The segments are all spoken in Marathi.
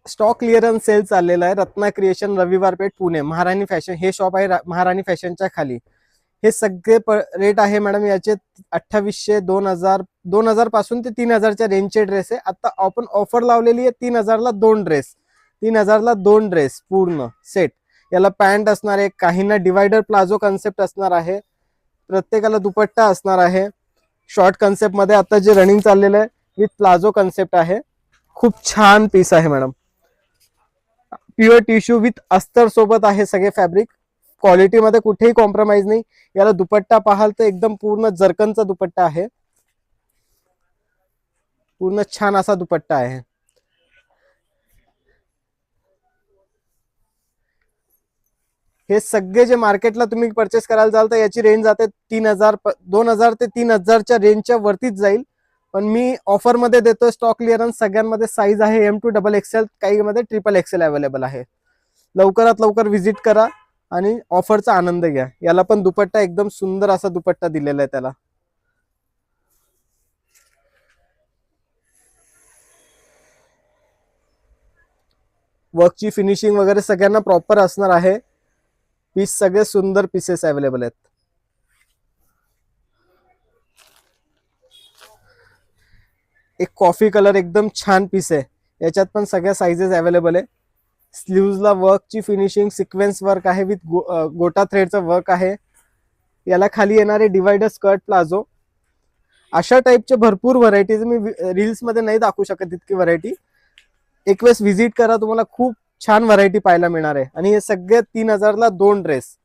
स्टॉक क्लिअरन्स सेल चाललेला आहे रत्ना क्रिएशन रविवार पेठ पुणे महाराणी फॅशन हे शॉप आहे महाराणी फॅशनच्या खाली. हे सगळे रेट आहे मॅडम याचे 2800 2000 पासून ते 3000च्या रेंजचे ड्रेस आहे. आता आपण ऑफर लावलेली आहे 3000ला 2 ड्रेस 3000ला 2 ड्रेस पूर्ण सेट. याला पॅन्ट असणार आहे, काहींना डिवायडर प्लाझो कन्सेप्ट असणार आहे, प्रत्येकाला दुपट्टा असणार आहे. शॉर्ट कन्सेप्ट मध्ये आता जे रनिंग चाललेलं आहे विथ प्लाझो कन्सेप्ट आहे. खूप छान पीस आहे मॅडम. प्युअर टिश्यू विथ अस्तर सोबत आहे सगळे फॅब्रिक. क्वालिटी मध्ये कुठेही कॉम्प्रोमाइज नाही. याला दुपट्टा पाहाल तर एकदम पूर्ण जरकनचा दुपट्टा आहे. पूर्ण छान असा दुपट्टा आहे. हे सगळे जे मार्केटला तुम्ही परचेस करायला जाल तर याची रेंज जाते 2000 ते 3000च्या रेंजच्या वरतीच जाईल. पण मी ऑफर मध्ये देतोय स्टॉक क्लिअरन्स. सगळ्यांमध्ये साईज आहे M2 XXL, काही मध्ये XXL अवेलेबल आहे. लवकरात लवकर व्हिजिट करा आणि ऑफरचा आनंद घ्या. याला पण दुपट्टा एकदम सुंदर असा दुपट्टा दिलेला आहे. त्याला वर्कची फिनिशिंग वगैरे सगळ्यांना प्रॉपर असणार आहे. पीस सगळे सुंदर पीसेस अवेलेबल आहेत. एक कॉफी कलर एकदम छान पीस आहे. याच्यात पण सगळ्या साइजेस अवेलेबल आहे. स्लीव्हजला वर्कची फिनिशिंग सिक्वेन्स वर्क आहे विथ गोटा थ्रेडचं वर्क आहे. याला खाली येणारे डिवायडर स्कर्ट प्लाझो. अशा टाईपचे भरपूर व्हरायटीज मी रील्स मध्ये नाही दाखवू शकत इतकी व्हरायटी. एक वेळेस व्हिजिट करा, तुम्हाला खूप छान व्हरायटी पाहायला मिळणार आहे. आणि हे सगळे 3000ला 2 ड्रेस.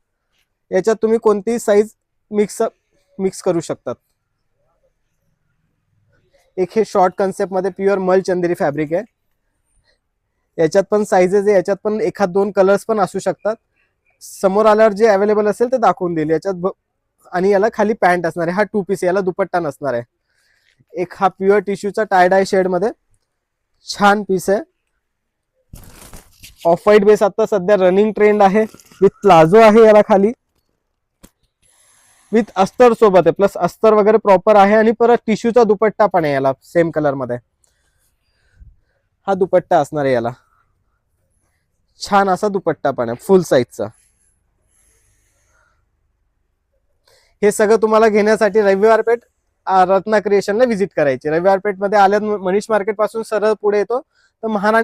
याच्यात तुम्ही कोणतीही साईज मिक्स करू शकतात. एक हे शॉर्ट कन्सेप्ट मध्ये प्युअर मल चंदेरी फॅब्रिक आहे. याच्यात पण साईजेस आहे. याच्यात पण एखाद 2 कलर्स पण असू शकतात. समोर आल्यावर जे अवेलेबल असेल ते दाखवून देईल याच्यात. आणि याला खाली पॅन्ट असणार आहे. हा 2 पीस, याला दुपट्टा नसणार आहे. एक हा प्युअर टिश्यूचा टाय डाय शेड मध्ये छान पीस आहे. ऑफ व्हाईट बेस आता सध्या रनिंग ट्रेंड आहे. विथ प्लाझो आहे याला खाली, विथ अस्तर सोबत आहे. प्लस अस्तर वगैरे प्रॉपर आहे. आणि परत टिश्यूचा दुपट्टा पण आहे याला सेम कलर मध्ये. हा दुपट्टा असणार आहे याला. छान असा दुपट्टा पण आहे फुल साईजचा. हे सगळं तुम्हाला घेण्यासाठी रविवार पेठ रत्ना क्रिएशनला व्हिजिट करायची. रविवार पेठ मध्ये आल्यात मनीष मार्केट पासून सरळ पुढे येतो तर महाराणी